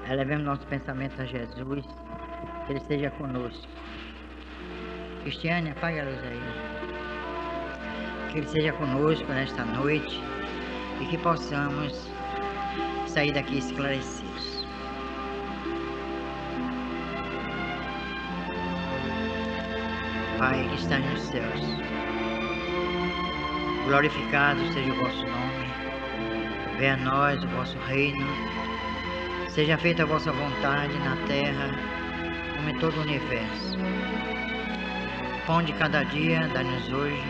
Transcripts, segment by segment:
Elevemos nosso pensamento a Jesus, que Ele esteja conosco. Cristiane, apaga a luz aí. Que Ele esteja conosco nesta noite e que possamos sair daqui esclarecidos. Pai que estás nos céus, glorificado seja o vosso nome, venha a nós o vosso reino, seja feita a vossa vontade na terra, como em todo o universo. Pão de cada dia, dai-nos hoje,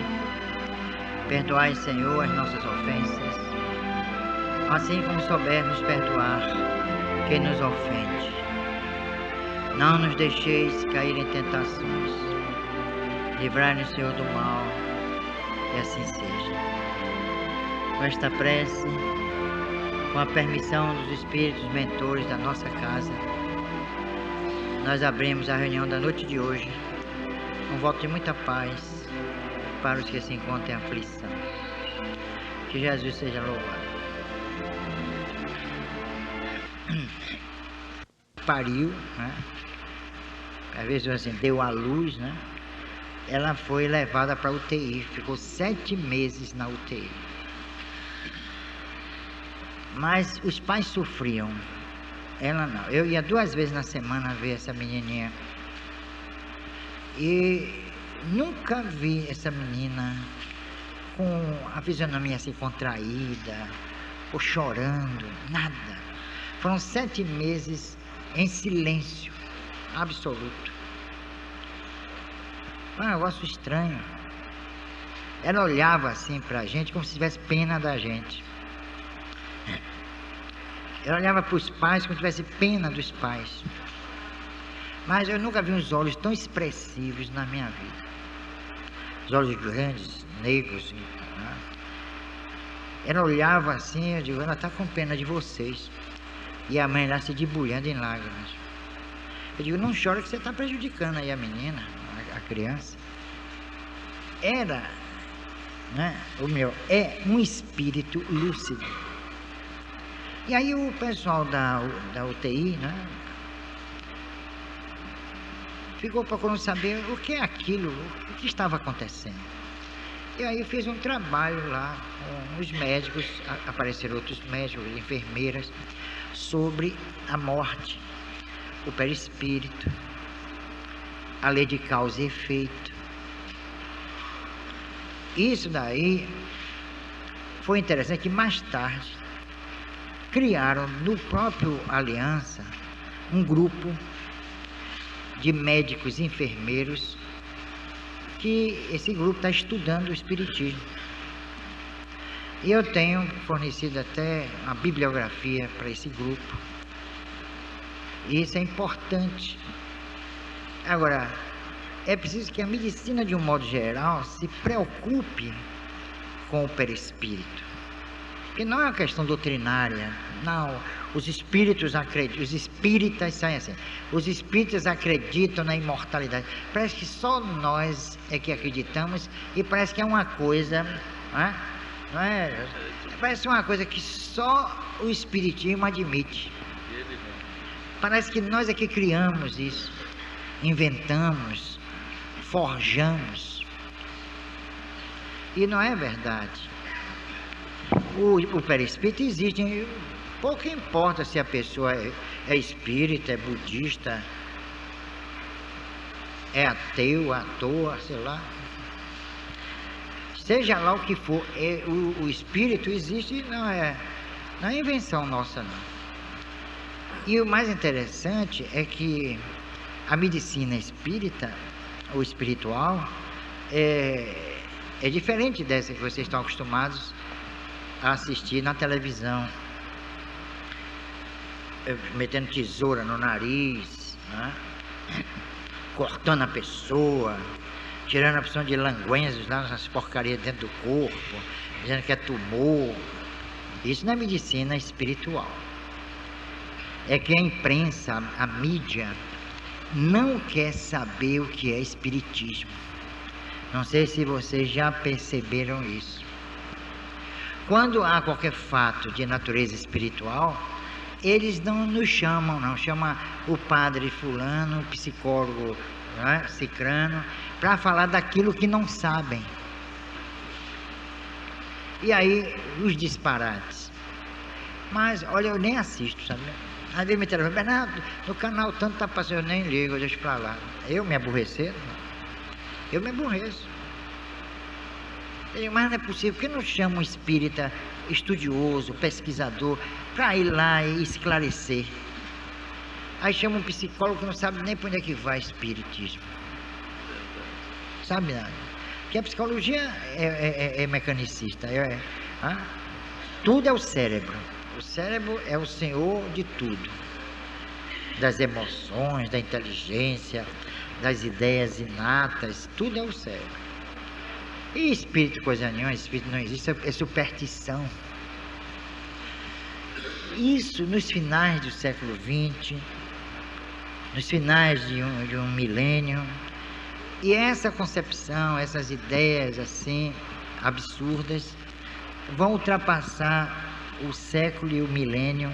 perdoai, Senhor, as nossas ofensas, assim como soubermos perdoar quem nos ofende. Não nos deixeis cair em tentações, livrai-nos, Senhor, do mal, e assim seja. Com esta prece, com a permissão dos Espíritos mentores da nossa casa, nós abrimos a reunião da noite de hoje, um voto de muita paz para os que se encontram em aflição. Que Jesus seja louvado. Pariu, né? Às vezes assim, deu à luz, né? Ela foi levada para a UTI, ficou 7 meses na UTI. Mas os pais sofriam, ela não. Eu ia 2 vezes na semana ver essa menininha e nunca vi essa menina com a fisionomia assim contraída ou chorando, nada. Foram 7 meses em silêncio absoluto. Foi um negócio estranho. Ela olhava assim para a gente como se tivesse pena da gente. Ela olhava para os pais como se tivesse pena dos pais. Mas eu nunca vi uns olhos tão expressivos na minha vida. Os olhos grandes, negros. Né? Ela olhava assim, eu digo, ela está com pena de vocês. E a mãe lá se debulhando em lágrimas. Eu digo, não chora que você está prejudicando aí a menina, a criança. Era, né, é um espírito lúcido. E aí o pessoal da UTI, né, ficou procurando saber o que é aquilo, o que estava acontecendo. E aí fiz um trabalho lá com os médicos, apareceram outros médicos, enfermeiras, sobre a morte, o perispírito, a lei de causa e efeito. Isso daí foi interessante que mais tarde criaram no próprio Aliança um grupo de médicos e enfermeiros que esse grupo está estudando o espiritismo. E eu tenho fornecido até uma bibliografia para esse grupo. E isso é importante. Agora, é preciso que a medicina, de um modo geral, se preocupe com o perispírito. Porque não é uma questão doutrinária, não. Os espíritos acreditam, os espíritas saem assim. Os espíritas acreditam na imortalidade. Parece que só nós é que acreditamos e parece que é uma coisa, não é? Parece uma coisa que só o espiritismo admite. Parece que nós é que criamos isso, inventamos, forjamos. E não é verdade. O perispírito existe. Pouco importa se a pessoa é espírita, é budista, é ateu, à toa, sei lá. Seja lá o que for, o espírito existe e não é invenção nossa, não. E o mais interessante é que a medicina espírita, ou espiritual, é diferente dessa que vocês estão acostumados a assistir na televisão. Metendo tesoura no nariz, né? Cortando a pessoa, tirando a pessoa de languenzos lá, essas porcarias dentro do corpo, dizendo que é tumor. Isso não é medicina espiritual. É que a imprensa, a mídia, não quer saber o que é espiritismo. Não sei se vocês já perceberam isso. Quando há qualquer fato de natureza espiritual, eles não nos chamam, não. Chama o padre fulano, o psicólogo, né, cicrano, para falar daquilo que não sabem. E aí, os disparates. Mas, olha, eu nem assisto, sabe? Às vezes me telefone, Bernardo, no canal tanto está passando, eu nem ligo, eu deixo para lá. Eu me aborrecer? Eu me aborreço. Mas não é possível, por que não chama um espírita estudioso, pesquisador, para ir lá e esclarecer? Aí chama um psicólogo que não sabe nem para onde é que vai espiritismo. Sabe nada. Porque a psicologia é mecanicista. Tudo é o cérebro. O cérebro é o senhor de tudo. Das emoções, da inteligência, das ideias inatas, tudo é o cérebro. E espírito, coisa nenhuma, espírito não existe, é superstição. Isso nos finais do século XX, nos finais de um milênio, e essa concepção, essas ideias assim, absurdas, vão ultrapassar o século e o milênio,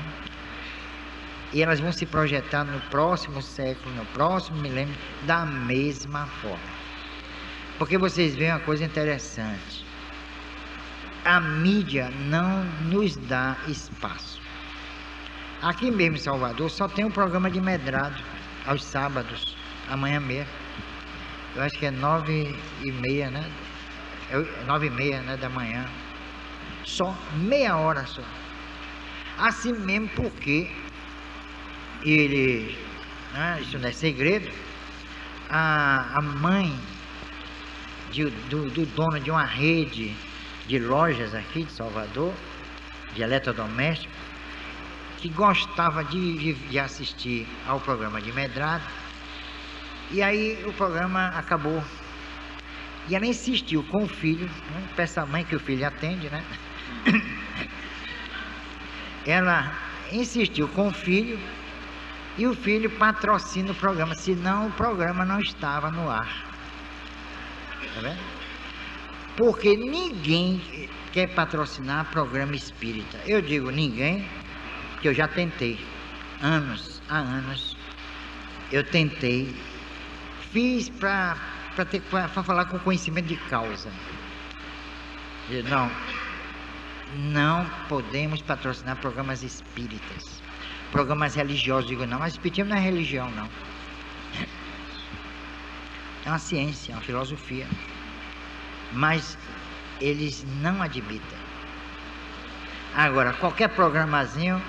e elas vão se projetar no próximo século, no próximo milênio, da mesma forma. Porque vocês veem uma coisa interessante. A mídia não nos dá espaço. Aqui mesmo em Salvador só tem um programa de medrado aos sábados, amanhã mesmo. Eu acho que é 9h30, né? 9h30, né, da manhã. Só meia hora só. Assim mesmo porque ele, né, isso não é segredo, a mãe do dono de uma rede de lojas aqui de Salvador, de eletrodoméstico, que gostava de assistir ao programa de medrado, e aí o programa acabou. E ela insistiu com o filho, né, para essa mãe que o filho atende, né? Ela insistiu com o filho, e o filho patrocina o programa, senão o programa não estava no ar. Tá vendo? Porque ninguém quer patrocinar programa espírita. Eu digo ninguém, porque eu já tentei. Há anos, eu tentei. Fiz para falar com conhecimento de causa. Eu, não podemos patrocinar programas espíritas. Programas religiosos. Digo, não, mas espiritismo não é religião, não. É uma ciência, é uma filosofia. Mas eles não admitem. Agora, qualquer programazinho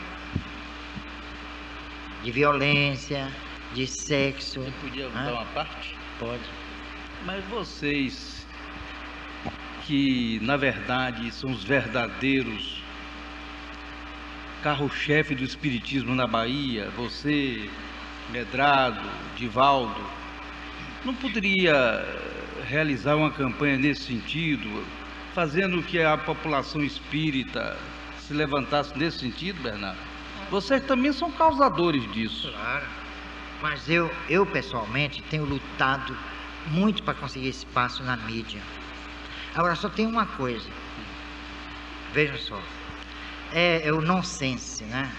de violência, de sexo... Você podia dar uma parte? Pode. Mas vocês, que na verdade são os verdadeiros carro-chefe do espiritismo na Bahia, você, Medrado, Divaldo, não poderia realizar uma campanha nesse sentido, fazendo que a população espírita se levantasse nesse sentido, Bernardo? Vocês também são causadores disso. Claro, mas eu pessoalmente tenho lutado muito para conseguir espaço na mídia. Agora só tem uma coisa, vejam só, é o nonsense, né?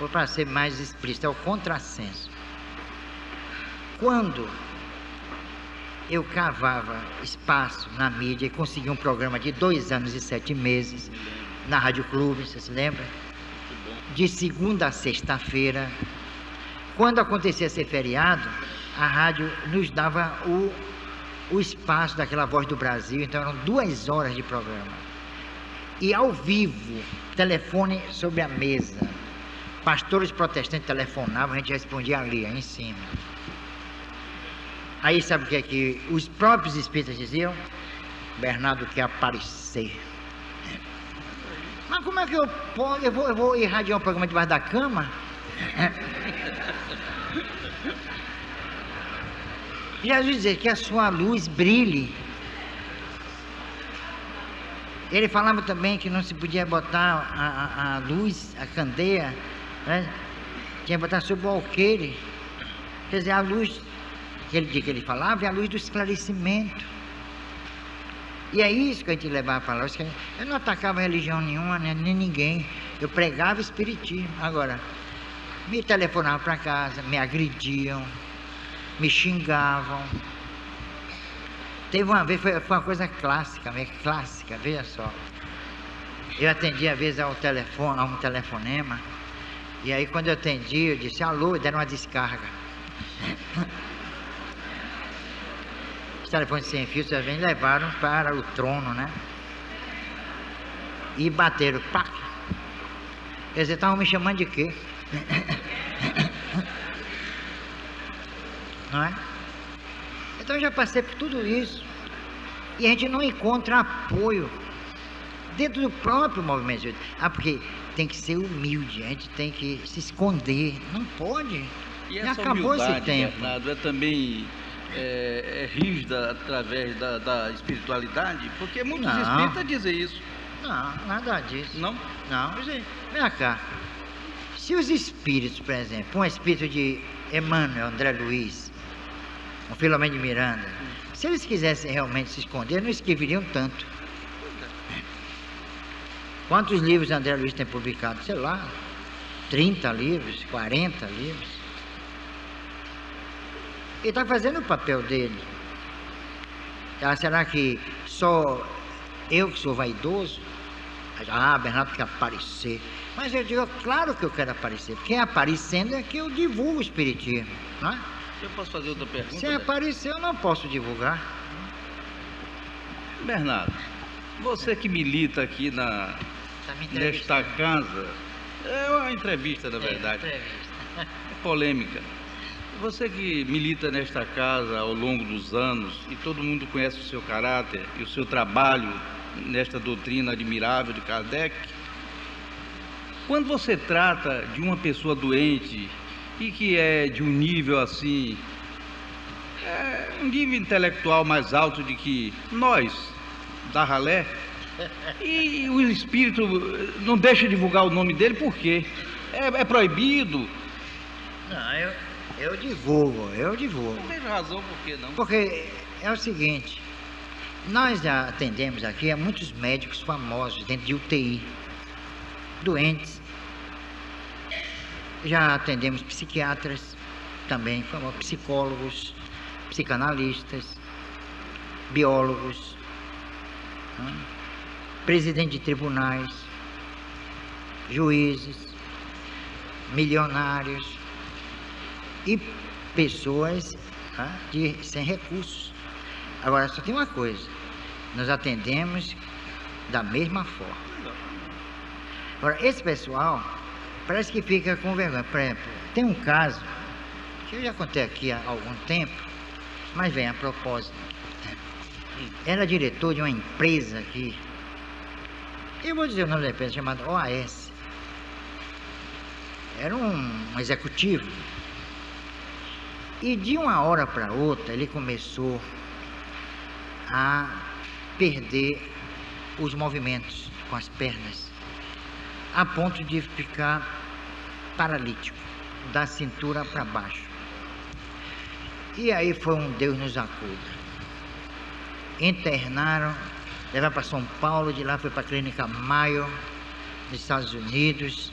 Ou para ser mais explícito, é o contrassenso. Quando eu cavava espaço na mídia e consegui um programa de 2 anos e 7 meses na Rádio Clube, você se lembra? De segunda a sexta-feira. Quando acontecia ser feriado, a rádio nos dava o espaço daquela Voz do Brasil, então eram 2 horas de programa. E ao vivo, telefone sobre a mesa. Pastores protestantes telefonavam, a gente respondia ali, aí em cima. Aí sabe o que é que os próprios espíritas diziam? Bernardo quer aparecer. Mas como é que eu posso? Eu vou irradiar um programa debaixo da cama? Jesus dizia que a sua luz brilhe. Ele falava também que não se podia botar a luz, a candeia, né? Tinha que botar sobre o alqueire. Quer dizer, a luz que ele falava é a luz do esclarecimento. E é isso que a gente levava para lá. Eu não atacava religião nenhuma, nem ninguém. Eu pregava espiritismo. Agora, me telefonavam para casa, me agrediam, me xingavam. Teve uma vez, foi uma coisa clássica, veja só. Eu atendi às vezes a um telefonema, e aí quando eu atendi, eu disse alô, e deram uma descarga. Os telefones sem fio, vocês vêm, levaram para o trono, né? E bateram, pá! Quer dizer, estavam me chamando de quê? Não é? Então eu já passei por tudo isso. E a gente não encontra apoio dentro do próprio movimento. Porque tem que ser humilde, a gente tem que se esconder. Não pode. E Já essa acabou esse humildade, tempo. Bernardo, é também rígida através da espiritualidade? Porque muitos Não. espíritas dizem isso. Não, nada disso. Não? Não. Vem cá. Se os espíritos, por exemplo, um espírito de Emmanuel, André Luiz, um Filomeno de Miranda, se eles quisessem realmente se esconder, não escreveriam tanto. Quantos livros André Luiz tem publicado? Sei lá, 30 livros, 40 livros. Ele está fazendo o papel dele. Será que só eu que sou vaidoso? Bernardo quer aparecer. Mas eu digo, claro que eu quero aparecer, porque aparecendo é que eu divulgo o espiritismo, não é? Eu posso fazer outra pergunta? Se aparecer, eu não posso divulgar. Bernardo, você que milita aqui nesta casa, é uma entrevista, na verdade, polêmica. Você que milita nesta casa ao longo dos anos, e todo mundo conhece o seu caráter e o seu trabalho nesta doutrina admirável de Kardec, quando você trata de uma pessoa doente e que é de um nível assim, um nível intelectual mais alto de que nós, da ralé, e o espírito não deixa divulgar o nome dele, por quê? É proibido? Não, eu divulgo. Não vejo razão por que não. Porque é o seguinte, nós já atendemos aqui a muitos médicos famosos dentro de UTI, doentes. Já atendemos psiquiatras também, psicólogos, psicanalistas, biólogos, presidente de tribunais, juízes, milionários e pessoas sem recursos. Agora, só tem uma coisa, nós atendemos da mesma forma. Agora, esse pessoal parece que fica com vergonha. Por exemplo, tem um caso que eu já contei aqui há algum tempo, mas vem a propósito. Era diretor de uma empresa aqui, eu vou dizer o nome da empresa, chamada OAS. Era um executivo. E de uma hora para outra ele começou a perder os movimentos com as pernas, a ponto de ficar paralítico, da cintura para baixo. E aí foi um Deus nos acuda. Internaram, levaram para São Paulo, de lá foi para a Clínica Mayo, nos Estados Unidos,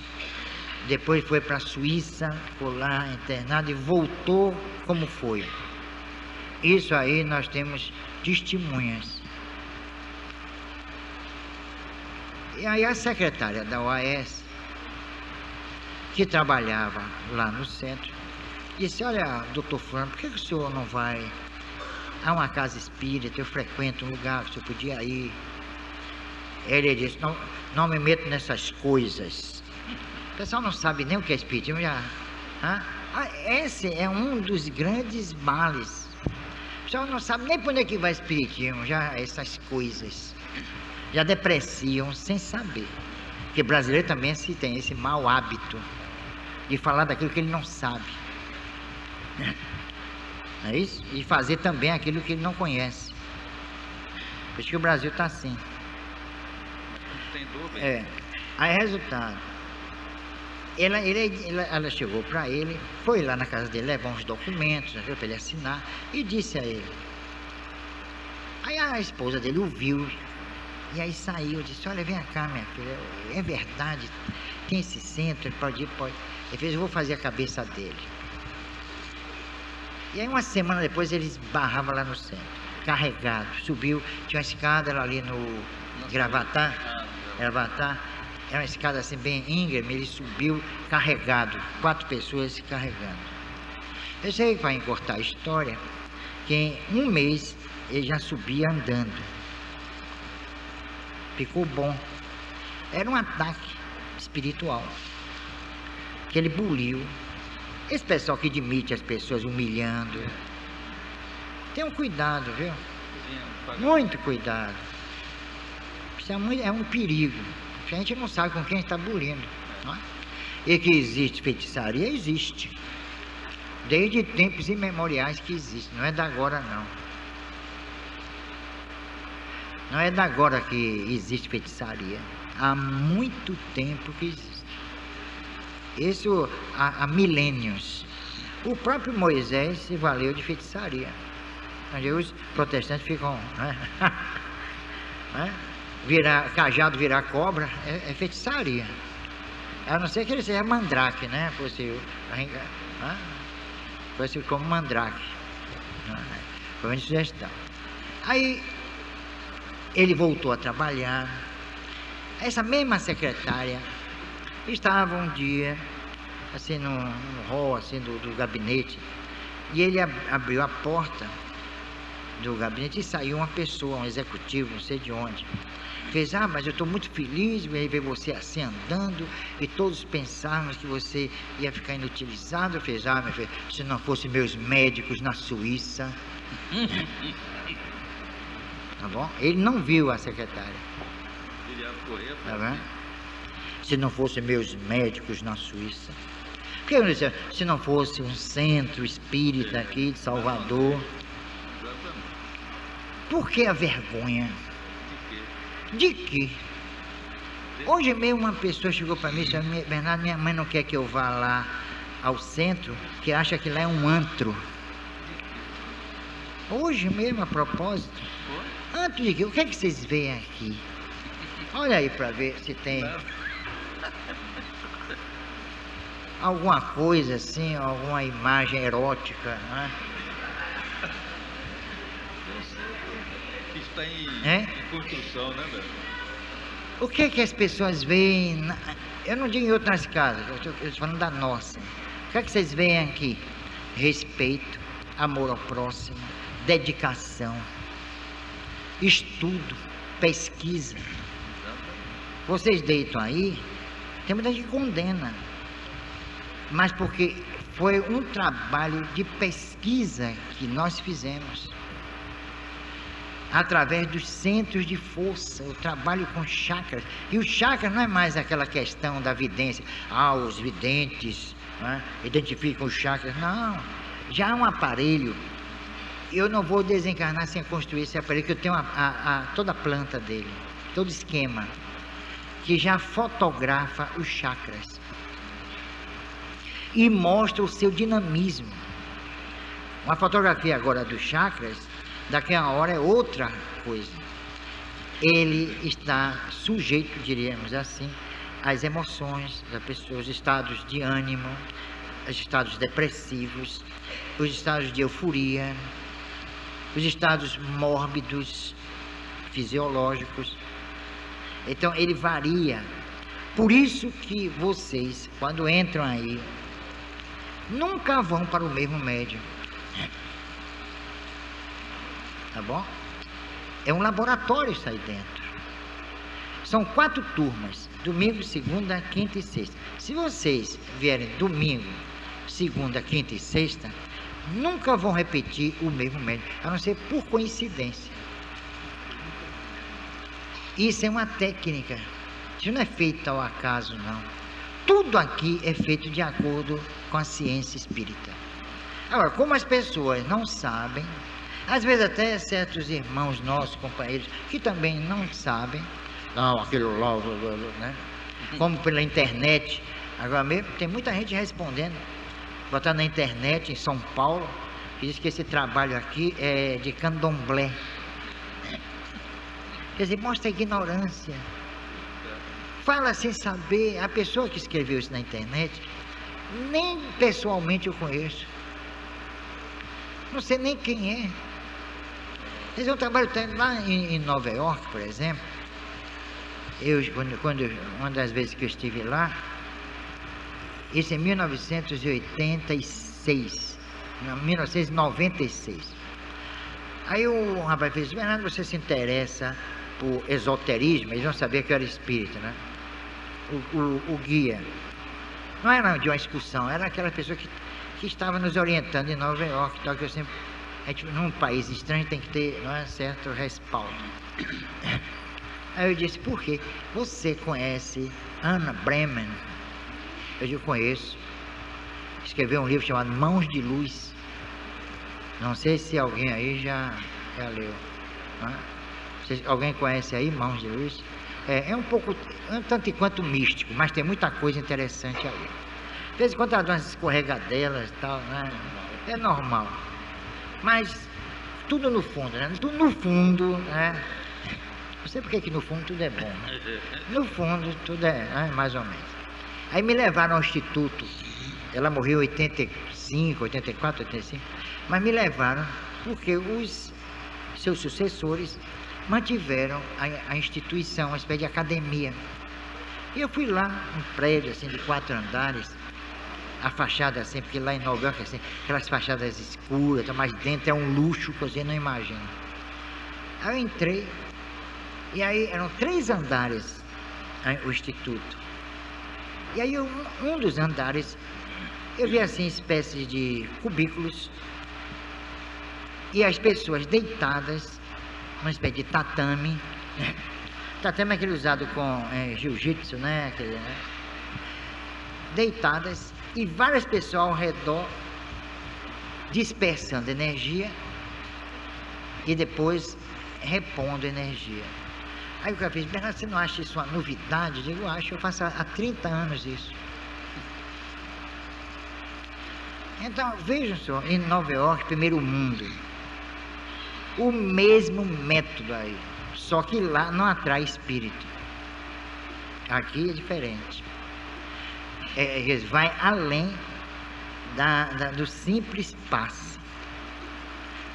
depois foi para a Suíça, ficou lá internado e voltou como foi. Isso aí nós temos testemunhas. E aí a secretária da OAS, que trabalhava lá no centro, disse, olha, doutor Fulano, por que o senhor não vai a uma casa espírita? Eu frequento um lugar que o senhor podia ir. Ele disse, não me meto nessas coisas. O pessoal não sabe nem o que é espiritismo. Esse é um dos grandes males. O pessoal não sabe nem por onde é que vai espiritismo, já essas coisas. Já depreciam sem saber. Porque brasileiro também tem esse mau hábito de falar daquilo que ele não sabe. Não é isso? E fazer também aquilo que ele não conhece. Por isso que o Brasil está assim. Sem dúvida. Aí, resultado, ela chegou para ele, foi lá na casa dele, levou uns documentos para ele assinar e disse a ele. Aí a esposa dele o viu E aí saiu, disse, olha, vem cá, minha filha, é verdade, tem esse centro, ele pode ir, pode. Ele fez, eu vou fazer a cabeça dele. E aí uma semana depois ele esbarrava lá no centro, carregado, subiu, tinha uma escada ali no Gravatar, era uma escada assim bem íngreme, ele subiu carregado, 4 pessoas carregando. Eu sei que para encurtar a história, que em um mês ele já subia andando. Ficou bom. Era um ataque espiritual. Que ele buliu. Esse pessoal que demite as pessoas humilhando. Tenham cuidado, viu? Muito cuidado. Isso é um perigo. A gente não sabe com quem está bulindo. Não é? E que existe feitiçaria, existe. Desde tempos imemoriais que existe. Não é da agora, não. Não é da agora que existe feitiçaria. Há muito tempo que existe. Isso há milênios. O próprio Moisés se valeu de feitiçaria. Onde os protestantes ficam... cajado virar cobra é feitiçaria. A não ser que ele seja mandrake, né? Fosse como mandrake. Foi uma sugestão. Aí ele voltou a trabalhar. Essa mesma secretária estava um dia assim no hall assim, do gabinete, e ele abriu a porta do gabinete e saiu uma pessoa, um executivo, não sei de onde. Fez, mas eu estou muito feliz de ver você assim andando, e todos pensávamos que você ia ficar inutilizado. Fez, meu filho, se não fossem meus médicos na Suíça. Tá bom? Ele não viu a secretária. Tá bom? Se não fossem meus médicos na Suíça. Porque eu disse, se não fosse um centro espírita aqui de Salvador. Por que a vergonha? De quê? Hoje mesmo uma pessoa chegou para mim e disse, Bernardo, minha mãe não quer que eu vá lá ao centro, que acha que lá é um antro. Hoje mesmo, a propósito. Antro de quê? O que é que vocês veem aqui? Olha aí para ver se tem alguma coisa assim, alguma imagem erótica, né? Está em construção, né, velho? O que é que as pessoas veem? Eu não digo em outras casas, eu estou falando da nossa. O que é que vocês veem aqui? Respeito, amor ao próximo, dedicação, estudo, pesquisa. Vocês deitam aí, tem muita gente que condena, mas porque foi um trabalho de pesquisa que nós fizemos. Através dos centros de força, o trabalho com chakras. E o chakra não é mais aquela questão da vidência. Os videntes, né, identificam os chakras. Não, já há um aparelho. Eu não vou desencarnar sem construir esse aparelho, que eu tenho toda a planta dele, todo esquema, que já fotografa os chakras. E mostra o seu dinamismo. Uma fotografia agora dos chakras, daqui a uma hora é outra coisa. Ele está sujeito, diríamos assim, às emoções da pessoa, os estados de ânimo, os estados depressivos, os estados de euforia, os estados mórbidos, fisiológicos. Então ele varia. Por isso que vocês, quando entram aí, nunca vão para o mesmo médium. Tá bom? É um laboratório isso aí dentro. São 4 turmas, domingo, segunda, quinta e sexta. Se vocês vierem domingo, segunda, quinta e sexta, nunca vão repetir o mesmo médium, a não ser por coincidência. Isso é uma técnica. Isso não é feito ao acaso, não. Tudo aqui é feito de acordo com a ciência espírita. Agora, como as pessoas não sabem, às vezes até certos irmãos nossos, companheiros, que também não sabem, aquilo lá, né? Como pela internet, agora mesmo tem muita gente respondendo, botar na internet em São Paulo, que diz que esse trabalho aqui é de candomblé. Quer dizer, mostra a ignorância. Fala sem saber. A pessoa que escreveu isso na internet, nem pessoalmente eu conheço. Não sei nem quem é. Mas eu trabalho lá em Nova York, por exemplo. Uma das vezes que eu estive lá, isso em 1986, 1996. Aí o rapaz fez: Bernardo, você se interessa por esoterismo? Eles não sabiam que eu era espírita, né? O guia. Não era de uma excursão, era aquela pessoa que estava nos orientando em Nova York, tal, que eu sempre. Num país estranho tem que ter, não é, certo respaldo. Aí eu disse: por quê? Você conhece Anna Bremen? Eu digo: conheço. Escreveu um livro chamado Mãos de Luz. Não sei se alguém aí já leu. Não é? Alguém conhece aí Mãos de Luz? É um pouco, um tanto quanto místico, mas tem muita coisa interessante ali. De vez em quando ela dá umas escorregadelas e tal, né? É normal. Mas tudo no fundo, né? Tudo no fundo, né? Não sei porque que no fundo tudo é bom, né? No fundo tudo é mais ou menos. Aí me levaram ao instituto. Ela morreu em 85, 84, 85. Mas me levaram porque os seus sucessores mantiveram a instituição, uma espécie de academia. E eu fui lá, um prédio assim de 4 andares, a fachada assim, porque lá em Nova York assim, aquelas fachadas escuras, mas dentro é um luxo que você não imagina. Aí eu entrei, e aí eram 3 andares o instituto. E aí um dos andares, eu vi assim espécies de cubículos, e as pessoas deitadas, uma espécie de tatame. Tatame é aquele usado com jiu-jitsu, né? Deitadas, e várias pessoas ao redor dispersando energia e depois repondo energia. Aí o cara fez: Bernardo, você não acha isso uma novidade? Eu digo: eu acho, eu faço há 30 anos isso. Então, vejam só, em Nova York, primeiro mundo, o mesmo método aí, só que lá não atrai espírito. Aqui é diferente. Vai além do simples passe,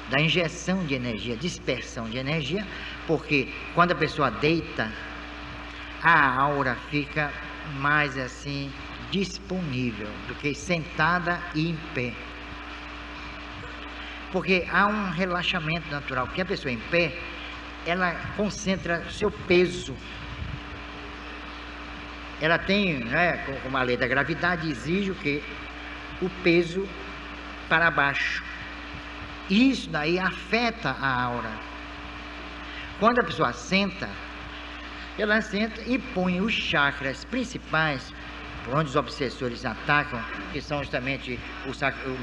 da injeção de energia, dispersão de energia, porque quando a pessoa deita, a aura fica mais assim disponível do que sentada e em pé. Porque há um relaxamento natural, porque a pessoa em pé, ela concentra seu peso. Ela tem, né, como a lei da gravidade exige o quê? O peso para baixo. Isso daí afeta a aura. Quando a pessoa senta, ela senta e põe os chakras principais, por onde os obsessores atacam, que são justamente o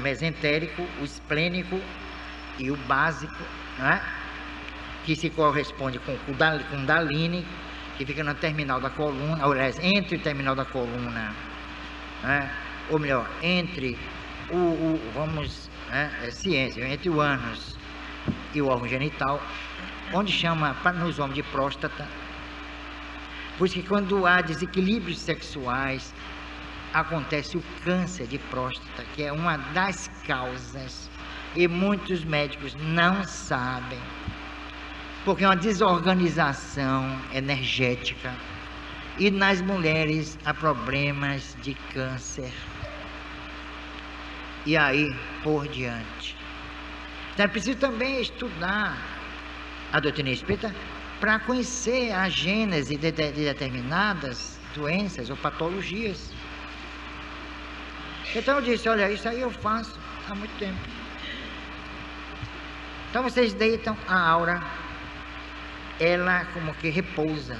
mesentérico, o esplênico e o básico, né? Que se corresponde com o Kundalini, que fica no terminal da coluna, aliás, entre o terminal da coluna, né? Ou melhor, entre ciência, entre o ânus e o órgão genital, onde chama nos homens de próstata. Por isso que quando há desequilíbrios sexuais, acontece o câncer de próstata, que é uma das causas, e muitos médicos não sabem, porque é uma desorganização energética, e nas mulheres há problemas de câncer, e aí por diante. Então é preciso também estudar a doutrina espírita para conhecer a gênese de determinadas doenças ou patologias. Então eu disse: olha, isso aí eu faço há muito tempo. Então vocês deitam a aura, ela como que repousa.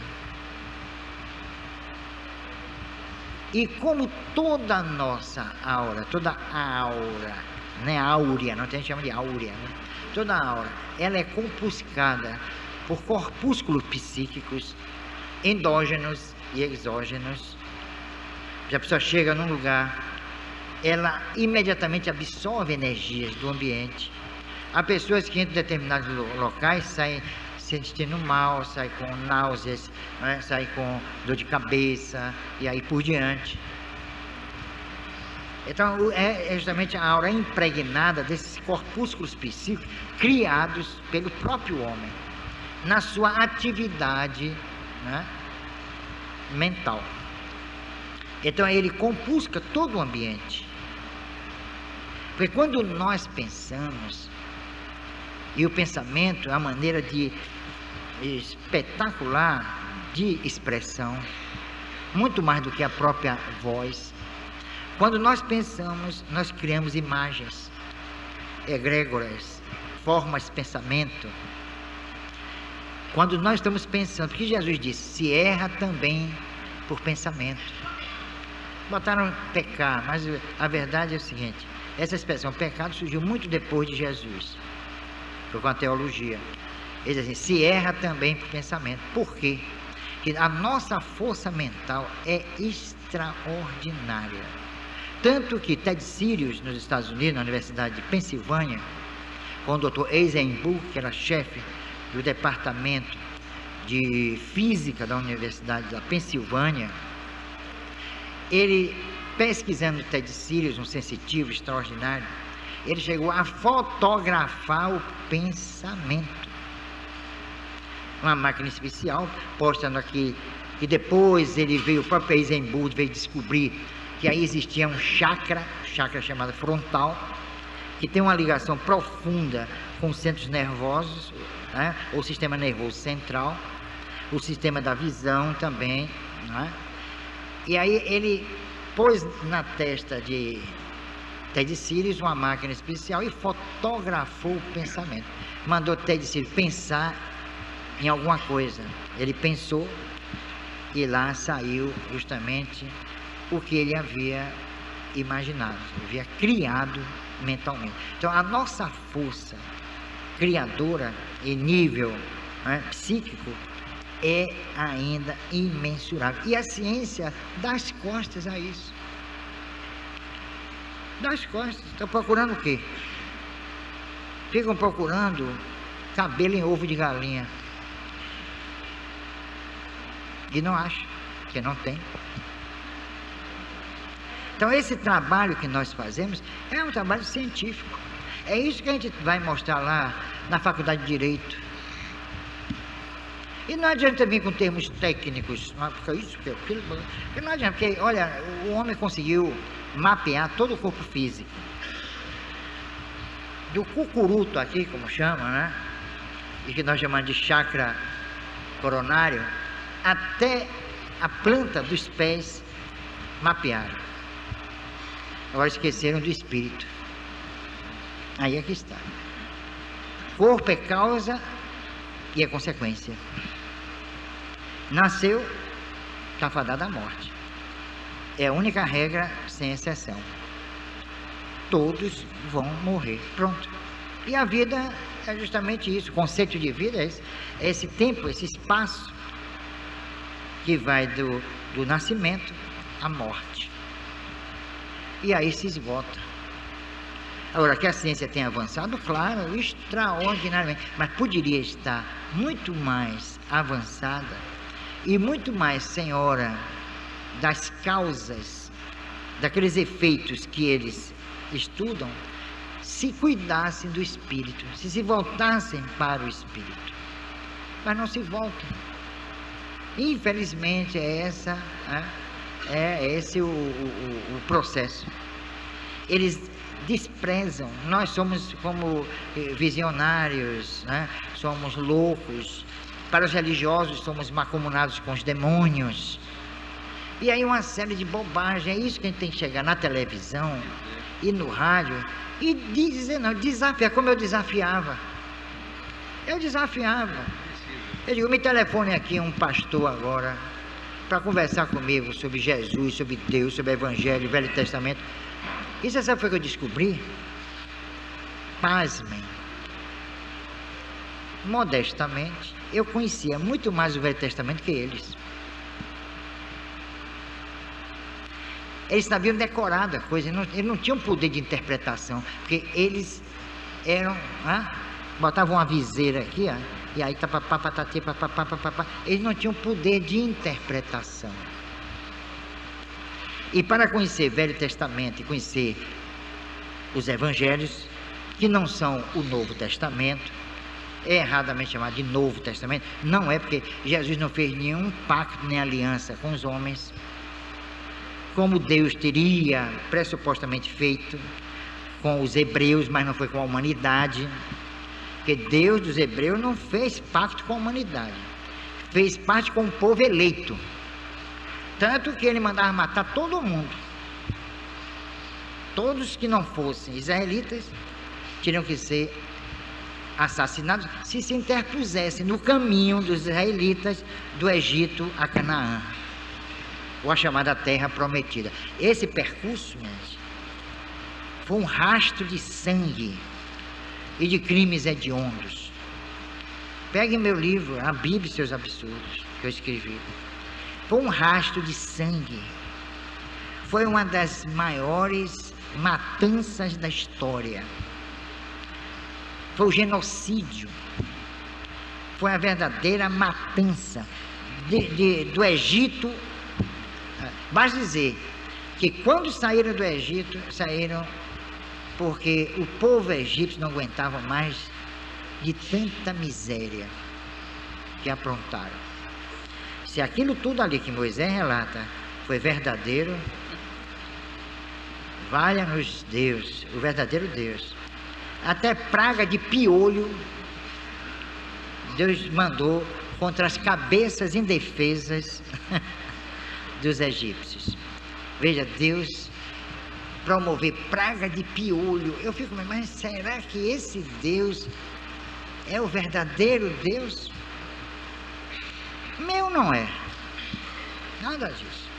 E como toda a nossa aura, toda a aura, né, áurea, não tem gente que chama de áurea, né? Toda a aura, ela é compuscada por corpúsculos psíquicos, endógenos e exógenos. Se a pessoa chega num lugar, ela imediatamente absorve energias do ambiente. Há pessoas que entram em determinados locais, saem sentindo mal, sai com náuseas, né? Sai com dor de cabeça e aí por diante. Então é justamente a aura impregnada desses corpúsculos psíquicos criados pelo próprio homem na sua atividade, né, mental. Então ele compusca todo o ambiente. Porque quando nós pensamos, e o pensamento é a maneira de espetacular de expressão, muito mais do que a própria voz. Quando nós pensamos, nós criamos imagens, egrégoras, formas de pensamento. Quando nós estamos pensando, porque Jesus disse, se erra também por pensamento. Botaram pecar, mas a verdade é o seguinte, essa expressão pecado surgiu muito depois de Jesus, foi com a teologia. Ele diz assim, se erra também por pensamento. Por quê? Porque a nossa força mental é extraordinária. Tanto que Ted Sirius, nos Estados Unidos, na Universidade de Pensilvânia, com o Dr. Eisenbuch, que era chefe do departamento de física da Universidade da Pensilvânia, ele, pesquisando Ted Sirius, um sensitivo extraordinário, ele chegou a fotografar o pensamento. Uma máquina especial, postando aqui, e depois ele veio, o próprio Eisenbuch veio descobrir que aí existia um chakra chamado frontal, que tem uma ligação profunda com os centros nervosos, né? O sistema nervoso central, o sistema da visão também, né? E aí ele pôs na testa de Ted Sirius uma máquina especial e fotografou o pensamento. Mandou Ted Sirius pensar em alguma coisa. Ele pensou e lá saiu justamente o que ele havia imaginado, havia criado mentalmente. Então a nossa força criadora em nível, né, psíquico é ainda imensurável. E a ciência dá as costas a isso. Dá as costas. Estão procurando o quê? Ficam procurando cabelo em ovo de galinha. E não acham, porque não tem. Então esse trabalho que nós fazemos é um trabalho científico. É isso que a gente vai mostrar lá na Faculdade de Direito. E não adianta vir com termos técnicos, porque isso, porque aquilo, porque não adianta, porque, olha, o homem conseguiu mapear todo o corpo físico. Do cucuruto aqui, como chama, né? E que nós chamamos de chakra coronário, até a planta dos pés mapearam. Agora esqueceram do espírito. Aí é que está. Corpo é causa e é consequência. Nasceu, está fadado à morte. É a única regra, sem exceção. Todos vão morrer. Pronto. E a vida é justamente isso. O conceito de vida é esse tempo, esse espaço que vai do nascimento à morte. E aí se esgota. Agora, que a ciência tem avançado, claro, extraordinariamente, mas poderia estar muito mais avançada e muito mais senhora das causas, daqueles efeitos que eles estudam, se cuidassem do espírito, se voltassem para o espírito. Mas não se voltam. Infelizmente, é esse o processo. Eles desprezam. Nós somos como visionários, né? Somos loucos. Para os religiosos, somos mancomunados com os demônios. E aí uma série de bobagens. É isso que a gente tem que chegar na televisão e no rádio e dizer, não, desafiar, como eu desafiava. Eu digo, me telefone aqui um pastor agora para conversar comigo sobre Jesus, sobre Deus, sobre o Evangelho, o Velho Testamento. E você sabe o que eu descobri? Pasmem. Modestamente, eu conhecia muito mais o Velho Testamento que eles. Eles sabiam decorar a coisa, eles não tinham poder de interpretação, porque eles eram, botavam uma viseira aqui, e aí papapá, patati, papapá, papapá. Eles não tinham poder de interpretação. E para conhecer o Velho Testamento e conhecer os Evangelhos, que não são o Novo Testamento, é erradamente chamado de Novo Testamento, não é, porque Jesus não fez nenhum pacto nem aliança com os homens, como Deus teria pressupostamente feito com os hebreus, mas não foi com a humanidade, porque Deus dos hebreus não fez pacto com a humanidade, fez parte com o povo eleito, tanto que ele mandava matar todo mundo. Todos que não fossem israelitas teriam que ser assassinados se se interpusessem no caminho dos israelitas do Egito a Canaã, ou a chamada Terra Prometida. Esse percurso, gente, foi um rastro de sangue e de crimes hediondos. Pegue meu livro, a Bíblia e seus absurdos, que eu escrevi. Foi um rastro de sangue. Foi uma das maiores matanças da história. Foi o genocídio. Foi a verdadeira matança do Egito. Basta dizer que quando saíram do Egito, saíram porque o povo egípcio não aguentava mais de tanta miséria que aprontaram. Se aquilo tudo ali que Moisés relata foi verdadeiro, valha-nos Deus, o verdadeiro Deus. Até praga de piolho Deus mandou contra as cabeças indefesas dos egípcios. Veja, Deus promover praga de piolho. Eu fico, mas será que esse Deus é o verdadeiro Deus? Meu não é. Nada disso.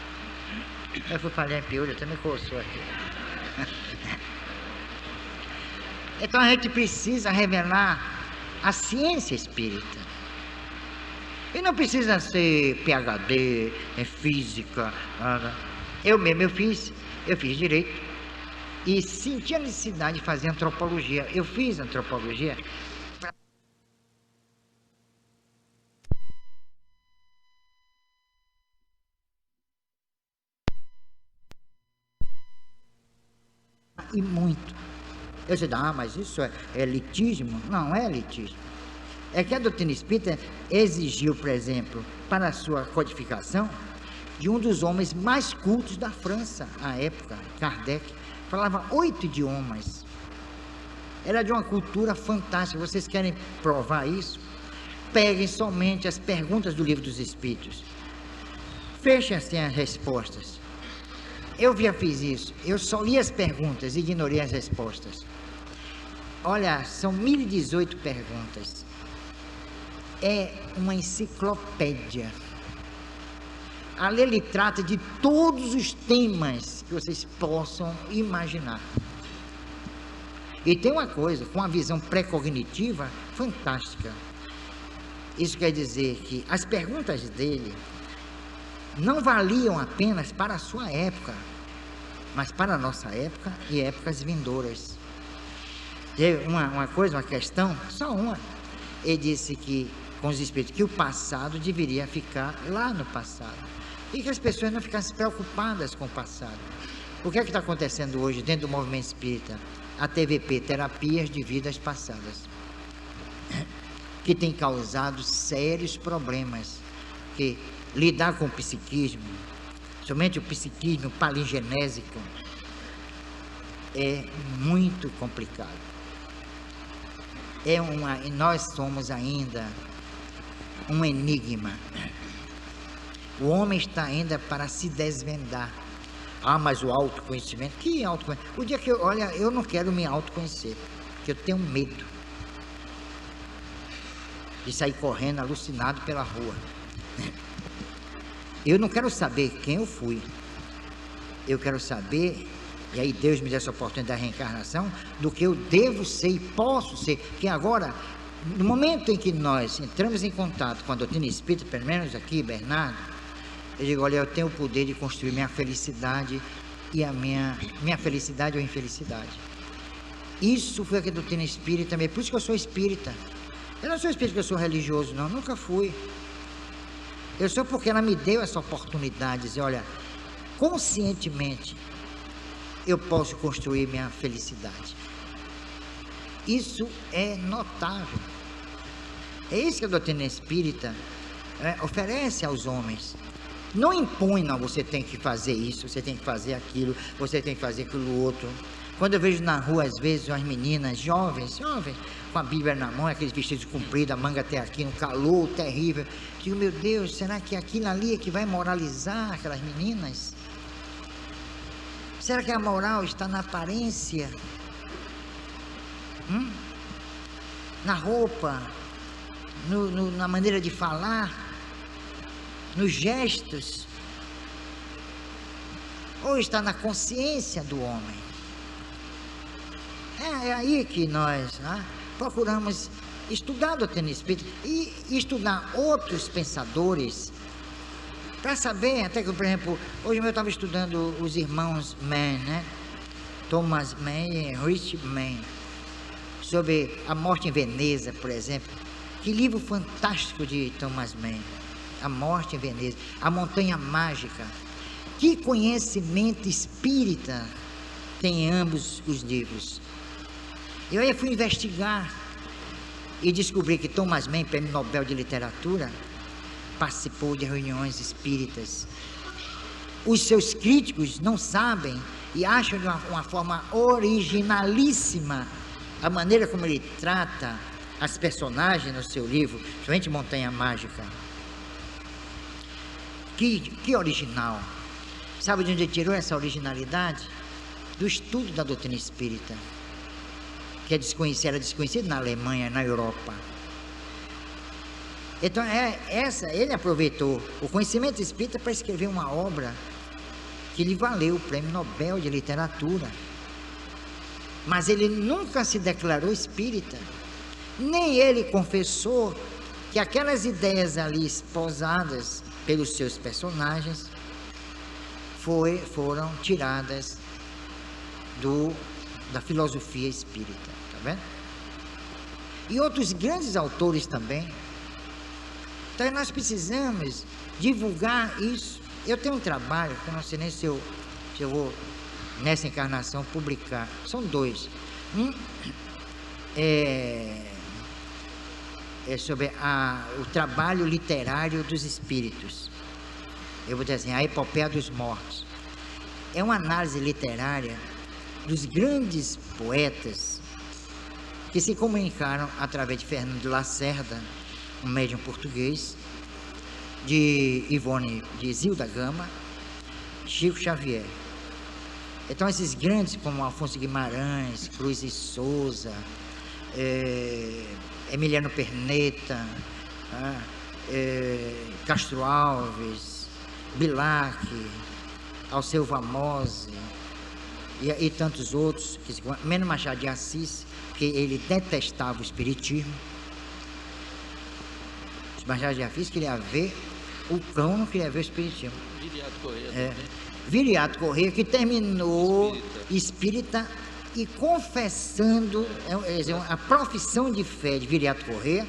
Eu fui falar em piolho, até me coçou aqui. Então a gente precisa revelar a ciência espírita. E não precisa ser PhD, em física. Nada. Eu mesmo, eu fiz direito. E senti a necessidade de fazer antropologia. Eu fiz antropologia. E muito. Eu disse, mas isso é elitismo? Não é elitismo. É que a doutrina espírita exigiu, por exemplo, para a sua codificação, de um dos homens mais cultos da França, à época, Kardec, falava 8 idiomas. Era de uma cultura fantástica. Vocês querem provar isso? Peguem somente as perguntas do Livro dos Espíritos. Fechem assim as respostas. Eu já fiz isso. Eu só li as perguntas e ignorei as respostas. Olha, são 1018 perguntas. É uma enciclopédia. Ali ele trata de todos os temas que vocês possam imaginar. E tem uma coisa, com uma visão pré-cognitiva fantástica. Isso quer dizer que as perguntas dele não valiam apenas para a sua época, mas para a nossa época e épocas vindouras. Teve uma coisa, uma questão, só uma. Ele disse que, com os espíritos, que o passado deveria ficar lá no passado. E que as pessoas não ficassem preocupadas com o passado. O que é que está acontecendo hoje dentro do movimento espírita? A TVP, Terapias de Vidas Passadas, que tem causado sérios problemas, que lidar com o psiquismo, somente o psiquismo palingenésico, é muito complicado. E nós somos ainda um enigma. O homem está ainda para se desvendar. Mas o autoconhecimento, que autoconhecimento? O dia que eu não quero me autoconhecer, porque eu tenho medo de sair correndo alucinado pela rua. Eu não quero saber quem eu fui. Eu quero saber, e aí Deus me dá essa oportunidade da reencarnação, do que eu devo ser e posso ser. Porque agora, no momento em que nós entramos em contato com a doutrina espírita, pelo menos aqui, Bernardo, eu digo, olha, eu tenho o poder de construir minha felicidade e a minha felicidade ou infelicidade. Isso foi o que a doutrina espírita também, por isso que eu sou espírita. Eu não sou espírita que eu sou religioso, não, nunca fui. Eu sou porque ela me deu essa oportunidade de dizer, olha, conscientemente eu posso construir minha felicidade. Isso é notável. É isso que a doutrina espírita oferece aos homens. Não impõe, não, você tem que fazer isso, você tem que fazer aquilo, você tem que fazer aquilo outro. Quando eu vejo na rua, às vezes, umas meninas jovens, com a Bíblia na mão, aqueles vestidos compridos, a manga até aqui, um calor terrível. Digo, meu Deus, será que aquilo ali é que vai moralizar aquelas meninas? Será que a moral está na aparência? Na roupa? Na maneira de falar? Nos gestos? Ou está na consciência do homem? É aí que nós procuramos estudar a doutrina espírita e estudar outros pensadores para saber, até que, por exemplo, hoje eu estava estudando os irmãos Mann, né? Thomas Mann e Rich Mann, sobre a morte em Veneza, por exemplo. Que livro fantástico de Thomas Mann, A Morte em Veneza, A Montanha Mágica. Que conhecimento espírita tem em ambos os livros. Eu aí fui investigar e descobri que Thomas Mann, Prêmio Nobel de Literatura, participou de reuniões espíritas. Os seus críticos não sabem e acham de uma forma originalíssima a maneira como ele trata as personagens no seu livro, principalmente Montanha Mágica. Que original! Sabe de onde ele tirou essa originalidade? Do estudo da doutrina espírita, que era desconhecido na Alemanha, na Europa. Então, ele aproveitou o conhecimento espírita para escrever uma obra que lhe valeu o Prêmio Nobel de Literatura. Mas ele nunca se declarou espírita, nem ele confessou que aquelas ideias ali esposadas pelos seus personagens foram tiradas da filosofia espírita, tá vendo? E outros grandes autores também. Então nós precisamos divulgar isso. Eu tenho um trabalho, que eu não sei nem se eu vou, nessa encarnação, publicar. São dois. Um é sobre o trabalho literário dos espíritos. Eu vou dizer assim, a Epopeia dos Mortos. É uma análise literária dos grandes poetas que se comunicaram através de Fernando de Lacerda, um médium português, de Zilda Gama, Chico Xavier. Então esses grandes como Afonso Guimarães, Cruz e Souza, Emiliano Perneta, Castro Alves, Bilac, Alceu Vamose e tantos outros, menos Machado de Assis, que ele detestava o espiritismo. Machado de Assis queria ver o cão, não queria ver o espiritismo. Viriato Corrêa. Viriato Corrêa, que terminou espírita e confessando a profissão de fé de Viriato Corrêa.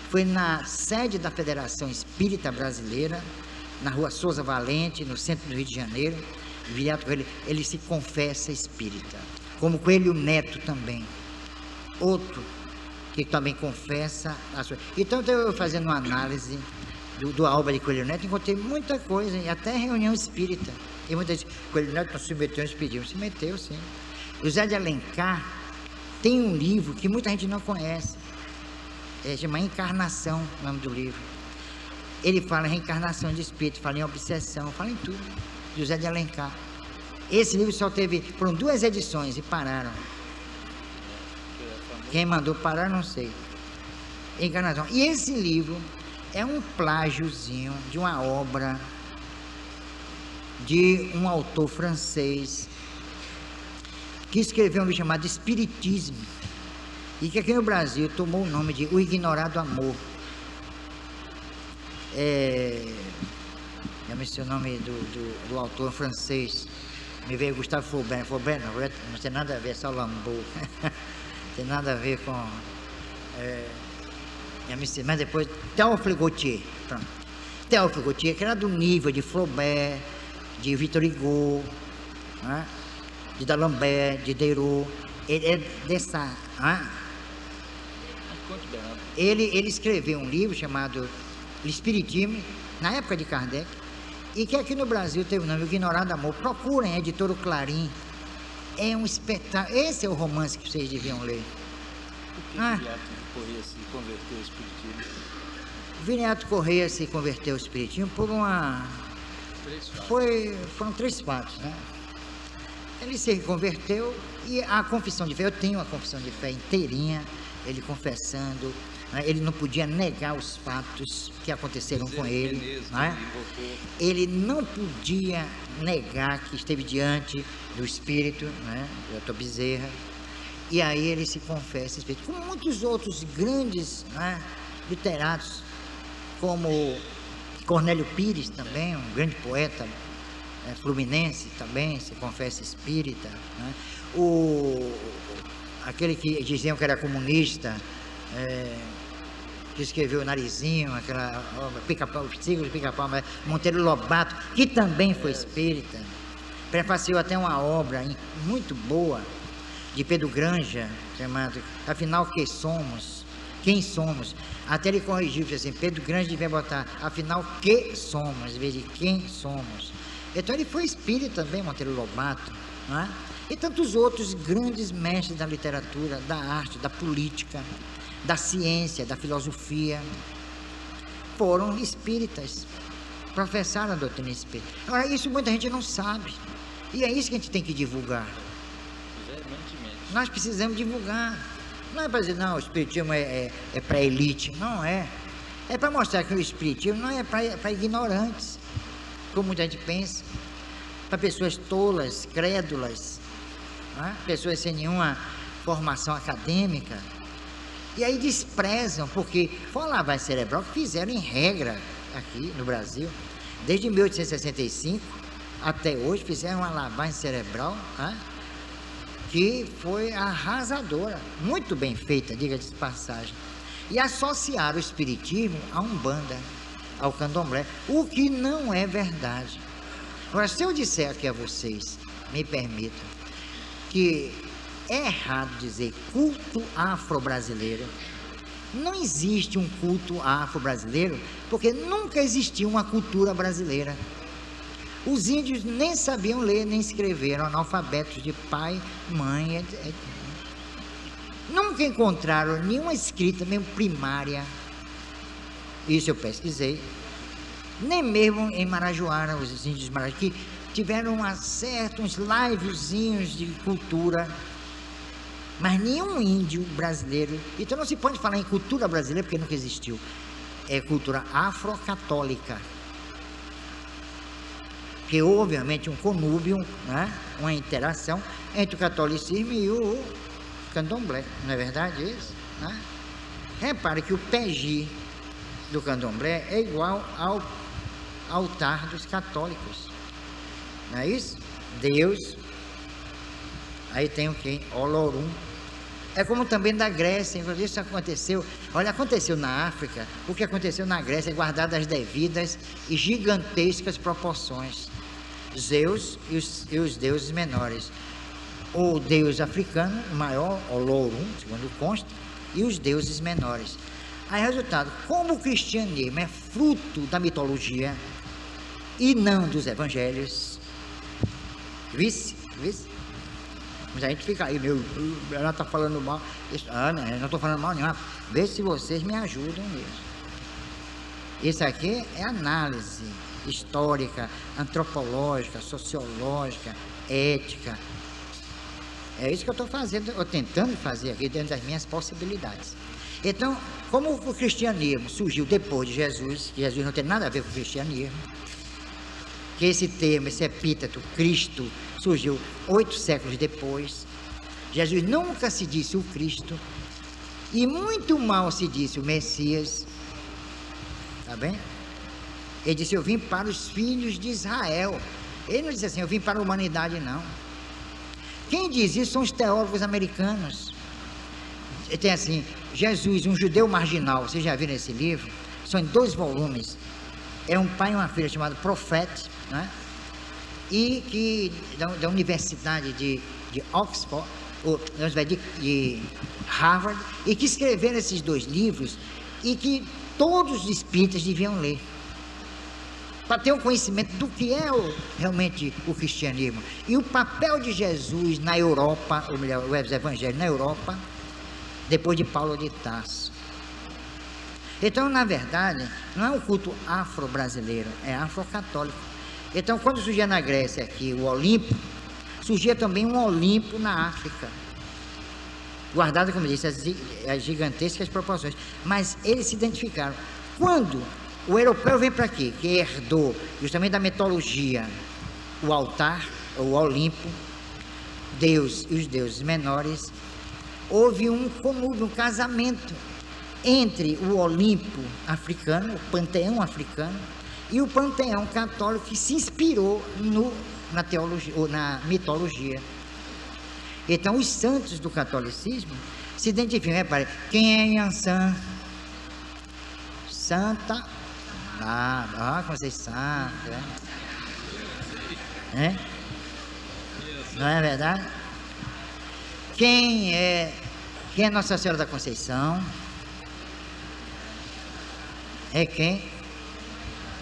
Foi na sede da Federação Espírita Brasileira, na Rua Souza Valente, no centro do Rio de Janeiro. Viriato Corrêa, ele se confessa espírita, como Coelho Neto também, outro que também confessa a sua. Então eu fazendo uma análise da obra de Coelho Neto, encontrei muita coisa, e até reunião espírita. E muita gente, Coelho Neto não se meteu no espiritismo. Se meteu, sim. José de Alencar tem um livro que muita gente não conhece, chama Encarnação, o nome do livro. Ele fala em reencarnação de espírito, fala em obsessão, fala em tudo. José de Alencar. Esse livro foram 2 edições e pararam. Quem mandou parar, não sei. Encarnação. E esse livro é um plágiozinho de uma obra de um autor francês que escreveu um livro chamado Espiritismo, e que aqui no Brasil tomou o nome de O Ignorado Amor. Eu me sei o nome do autor francês, me veio Gustave Flaubert. Flaubert não tem nada a ver, é só Lambeau. Tem nada a ver com Mas depois, Théophile Gautier, pronto. Théophile Gautier, que era do nível de Flaubert, de Victor Hugo, né? De D'Alembert, de Diderot, ele é dessa... Né? Ele escreveu um livro chamado Espiritismo, na época de Kardec, e que aqui no Brasil teve o nome Ignorado Amor. Procurem, editora Clarim. É um espetáculo. Esse é o romance que vocês deviam ler. Por que Correia se converteu ao Espiritismo? Viriato Correia se converteu ao Espiritismo por uma... Foram 3 fatos, né? Ele se converteu e a confissão de fé, eu tenho a confissão de fé inteirinha, ele confessando, né? Ele não podia negar os fatos que aconteceram com ele, né? Ele não podia negar que esteve diante do Espírito, né? Do Dr. Bezerra, e aí ele se confessa Espírito, como muitos outros grandes, né? Literatos, como Cornélio Pires também, um grande poeta, fluminense também, se confessa espírita, né? Aquele que diziam que era comunista, que escreveu o Narizinho, aquela obra, Pica-Pau, Ciclo de Pica-Pau, Monteiro Lobato, que também foi espírita, prefaciou até uma obra muito boa, de Pedro Granja, chamado Afinal Quem Somos? Até ele corrigiu, disse assim, Pedro Granja devia botar, afinal, que somos, em vez de quem somos. Então ele foi espírita também, Monteiro Lobato, não é? E tantos outros grandes mestres da literatura, da arte, da política, da ciência, da filosofia, foram espíritas, professaram a doutrina espírita. Agora, isso muita gente não sabe, e é isso que a gente tem que divulgar. Nós precisamos divulgar. Não é para dizer, não, o espiritismo é para elite, não é. É para mostrar que o espiritismo não é para ignorantes, como muita gente pensa, para pessoas tolas, crédulas, né? Pessoas sem nenhuma formação acadêmica, e aí desprezam, porque foi uma lavagem cerebral que fizeram em regra aqui no Brasil, desde 1865 até hoje, fizeram uma lavagem cerebral, né? Que foi arrasadora, muito bem feita, diga-se de passagem, e associaram o espiritismo à Umbanda, ao Candomblé, o que não é verdade. Agora, se eu disser aqui a vocês, me permitam, que é errado dizer culto afro-brasileiro, não existe um culto afro-brasileiro, porque nunca existiu uma cultura brasileira. Os índios nem sabiam ler nem escrever, eram analfabetos de pai, mãe, etc. Nunca encontraram nenhuma escrita, mesmo primária, isso eu pesquisei, nem mesmo em Marajoara, os índios de Marajoara, que tiveram uns livezinhos de cultura, mas nenhum índio brasileiro. Então não se pode falar em cultura brasileira porque nunca existiu, é cultura afrocatólica, que houve obviamente um conúbio, né? Uma interação entre o catolicismo e o candomblé, não é verdade isso? Né? Repare que o PEGI do candomblé é igual ao altar dos católicos, não é isso? Deus, aí tem o que? Olorum. É como também da Grécia, inclusive isso aconteceu, olha, aconteceu na África, o que aconteceu na Grécia é guardado as devidas e gigantescas proporções. Zeus e os deuses menores. O deus africano, maior, Olorum, segundo consta, e os deuses menores. Aí, resultado, como o cristianismo é fruto da mitologia e não dos evangelhos, vice? Mas a gente fica aí, ela está falando mal. Não estou falando mal nenhuma. Vê se vocês me ajudam nisso. Isso aqui é análise histórica, antropológica, sociológica, ética. É isso que eu estou fazendo, ou tentando fazer aqui dentro das minhas possibilidades. Então, como o cristianismo surgiu depois de Jesus, que Jesus não tem nada a ver com o cristianismo, que esse termo, esse epíteto, Cristo, surgiu 8 séculos depois. Jesus nunca se disse o Cristo, e muito mal se disse o Messias, tá bem? Ele disse, eu vim para os filhos de Israel. Ele não disse assim, eu vim para a humanidade, não. Quem diz isso são os teólogos americanos. tem assim, Jesus, um judeu marginal, vocês já viram esse livro? São em 2 volumes. É um pai e uma filha chamado Prophet, né? E que da Universidade de Oxford, ou de Harvard, e que escreveram esses 2 livros e que todos os espíritas deviam ler, para ter um conhecimento do que é realmente o cristianismo e o papel de Jesus na Europa, ou melhor, o evangelho na Europa, depois de Paulo de Tarso. Então, na verdade, não é um culto afro-brasileiro, é afro-católico. Então, quando surgia na Grécia aqui o Olimpo, surgia também um Olimpo na África, guardado, como eu disse, as gigantescas proporções. Mas eles se identificaram. Quando o europeu vem para aqui, que herdou justamente da mitologia o altar, o Olimpo, Deus e os deuses menores, houve um conúbio, um casamento entre o Olimpo africano, o panteão africano, e o panteão católico, que se inspirou na teologia, ou na mitologia. Então, os santos do catolicismo se identificam. Repare, quem é Yansan? Santa Bárbara. Como vocês sabem, né? Não é verdade? Quem é Nossa Senhora da Conceição? É quem?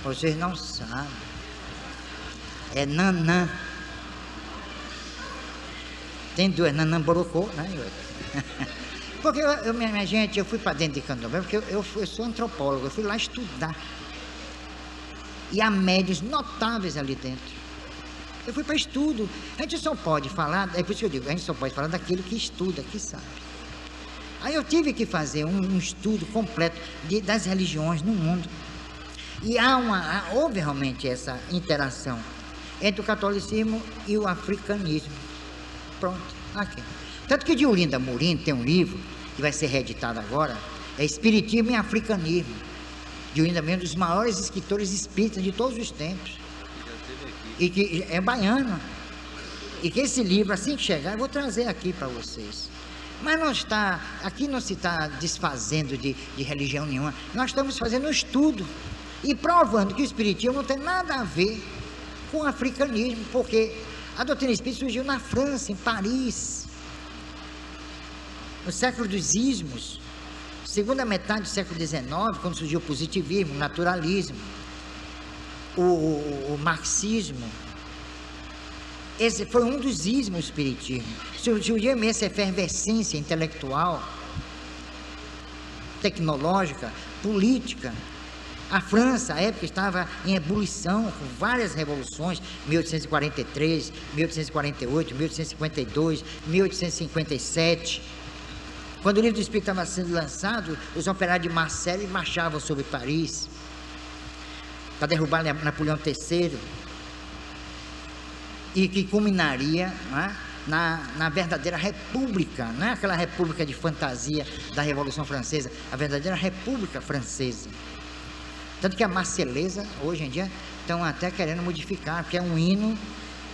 Vocês não sabem. É Nanã. Tem 2, Nanã Borocô, né? Porque minha gente, eu fui para dentro de Candomblé, porque eu sou antropólogo, eu fui lá estudar. E há médios notáveis ali dentro. Eu fui para estudo. A gente só pode falar, é por isso que eu digo, a gente só pode falar daquilo que estuda, que sabe. Aí eu tive que fazer um estudo completo das religiões no mundo. E houve realmente essa interação entre o catolicismo e o africanismo. Pronto, aqui. Tanto que de Olinda Amorim tem um livro que vai ser reeditado agora, é Espiritismo e Africanismo. De Olinda Amorim, um dos maiores escritores espíritas de todos os tempos. E que é baiano. E que esse livro, assim que chegar, eu vou trazer aqui para vocês. Mas aqui não se está desfazendo de religião nenhuma. Nós estamos fazendo um estudo e provando que o espiritismo não tem nada a ver com o africanismo, porque a doutrina espírita surgiu na França, em Paris, no século dos ismos, segunda metade do século XIX, quando surgiu o positivismo, o naturalismo, o marxismo. Esse foi um dos ismos do espiritismo. Surgiu mesmo essa efervescência intelectual, tecnológica, política. A França, à época, estava em ebulição, com várias revoluções, 1843, 1848, 1852, 1857. Quando o livro do Espírito estava sendo lançado, os operários de Marseille marchavam sobre Paris, para derrubar Napoleão III, e que culminaria, né, na verdadeira república, não é aquela república de fantasia da Revolução Francesa, a verdadeira república francesa. Tanto que a Marselhesa, hoje em dia, estão até querendo modificar, porque é um hino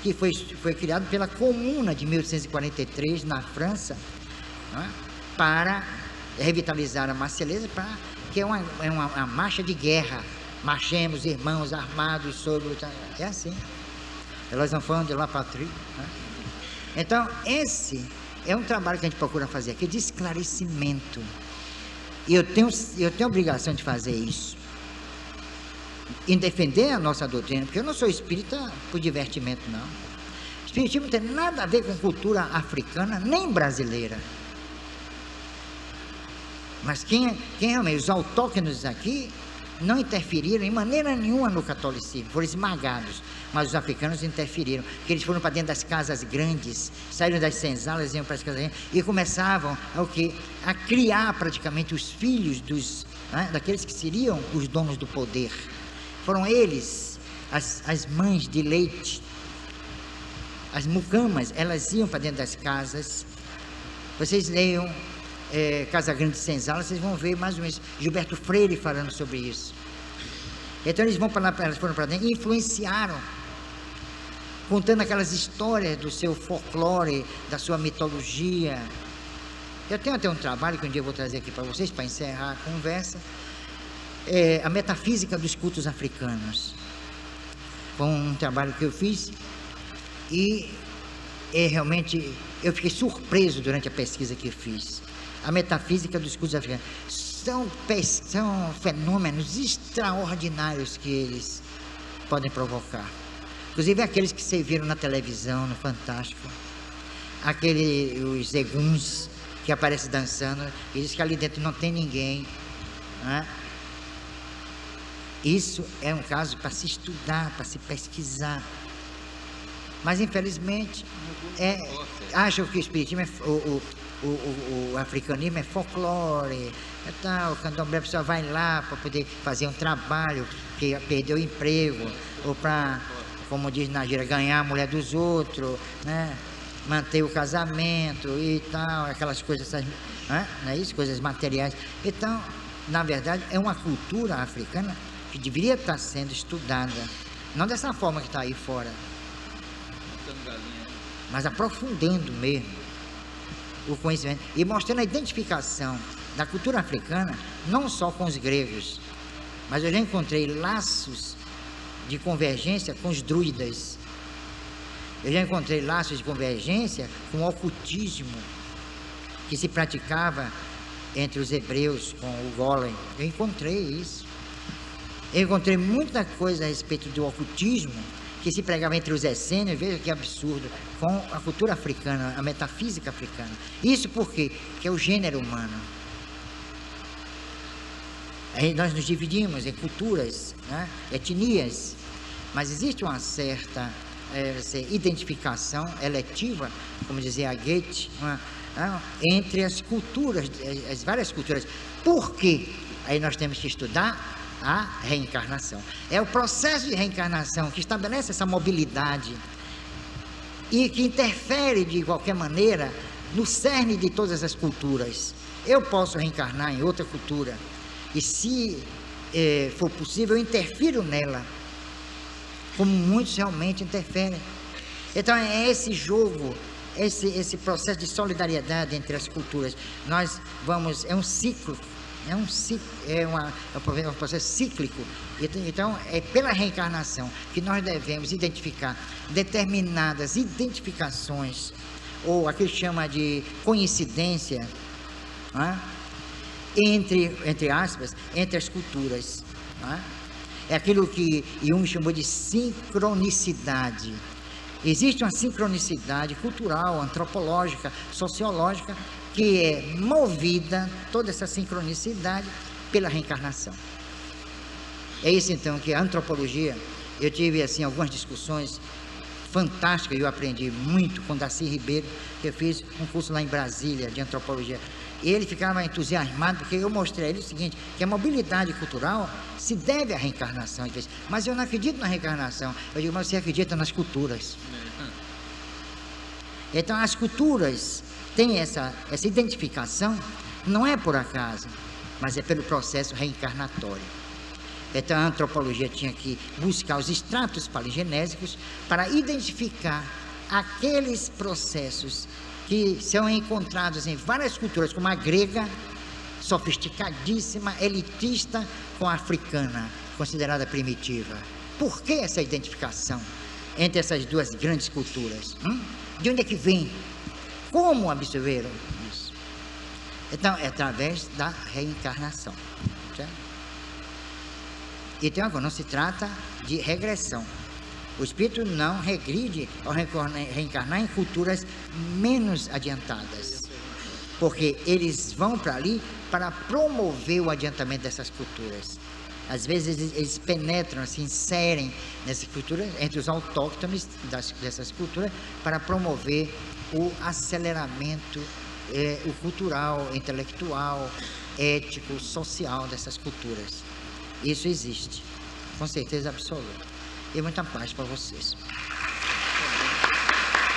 que foi criado pela Comuna de 1843 na França, né, para revitalizar a Marselhesa, que é uma marcha de guerra. Marchemos, irmãos, armados sobre o... É assim. Elas não falam de La Patrie, né? Então, esse é um trabalho que a gente procura fazer aqui, de esclarecimento. E eu tenho a obrigação de fazer isso, em defender a nossa doutrina, porque eu não sou espírita por divertimento, não. O espiritismo não tem nada a ver com cultura africana, nem brasileira. Mas quem realmente, os autóctones aqui, não interferiram em maneira nenhuma no catolicismo, foram esmagados, mas os africanos interferiram, porque eles foram para dentro das casas grandes, saíram das senzalas, iam para as casas grandes, e começavam a criar praticamente os filhos daqueles que seriam os donos do poder. Foram eles, as mães de leite, as mucamas, elas iam para dentro das casas. Vocês leiam Casa Grande de Senzala, vocês vão ver mais ou menos Gilberto Freire falando sobre isso. Então eles foram para dentro e influenciaram, contando aquelas histórias do seu folclore, da sua mitologia, Eu tenho até um trabalho que um dia eu vou trazer aqui para vocês, para encerrar a conversa, a metafísica dos cultos africanos. Foi um trabalho que eu fiz e realmente eu fiquei surpreso durante a pesquisa que eu fiz. A metafísica dos cultos africanos. São fenômenos extraordinários que eles podem provocar. Inclusive aqueles que vocês viram na televisão, no Fantástico. Os eguns que aparecem dançando, e diz que ali dentro não tem ninguém, né? Isso é um caso para se estudar, para se pesquisar. Mas infelizmente acham que o espiritismo o africanismo é folclore e tal, o candomblé, a pessoa vai lá para poder fazer um trabalho, que perdeu o emprego, ou para, como diz na gíria, ganhar a mulher dos outros, né? Manter o casamento e tal, aquelas coisas, né? Não é isso? Coisas materiais. Então, na verdade, é uma cultura africana que deveria estar sendo estudada, não dessa forma que está aí fora, mas aprofundando mesmo o conhecimento e mostrando a identificação da cultura africana, não só com os gregos, mas eu já encontrei laços de convergência com os druidas. Eu já encontrei laços de convergência com o ocultismo que se praticava entre os hebreus com o Golem. Eu encontrei isso. Eu encontrei muita coisa a respeito do ocultismo que se pregava entre os essênios, veja que absurdo, com a cultura africana, a metafísica africana. Isso por quê? Porque é o gênero humano. Aí nós nos dividimos em culturas, né? Etnias, mas existe uma certa identificação eletiva, como dizia a Goethe, entre as culturas, as várias culturas. Por quê? Aí nós temos que estudar a reencarnação. É o processo de reencarnação que estabelece essa mobilidade e que interfere de qualquer maneira no cerne de todas as culturas. Eu posso reencarnar em outra cultura e, se for possível, eu interfiro nela, como muitos realmente interferem. Então é esse jogo, esse processo de solidariedade entre as culturas. Nós vamos, é um ciclo, é um processo cíclico. Então é pela reencarnação que nós devemos identificar determinadas identificações, ou aquilo que chama de coincidência, entre aspas, entre as culturas. É aquilo que Jung chamou de sincronicidade. Existe uma sincronicidade cultural, antropológica, sociológica, que é movida, toda essa sincronicidade, pela reencarnação. É isso então que a antropologia, eu tive assim algumas discussões fantásticas, eu aprendi muito com Darcy Ribeiro, que eu fiz um curso lá em Brasília de antropologia. E ele ficava entusiasmado, porque eu mostrei a ele o seguinte, que a mobilidade cultural se deve à reencarnação. Ele disse, mas eu não acredito na reencarnação. Eu digo, mas você acredita nas culturas. Então as culturas têm essa identificação, não é por acaso, mas é pelo processo reencarnatório. Então a antropologia tinha que buscar os estratos paligenésicos para identificar aqueles processos que são encontrados em várias culturas, como a grega, sofisticadíssima, elitista, com a africana, considerada primitiva. Por que essa identificação entre essas duas grandes culturas? De onde é que vem? Como absorveram isso? Então, é através da reencarnação. Certo? Então, agora, não se trata de regressão. O espírito não regride ao reencarnar em culturas menos adiantadas, porque eles vão para ali para promover o adiantamento dessas culturas. Às vezes eles penetram, se inserem nessas culturas, entre os autóctones dessas culturas, para promover o aceleramento o cultural, intelectual, ético, social dessas culturas. Isso existe, com certeza absoluta. E muita paz para vocês.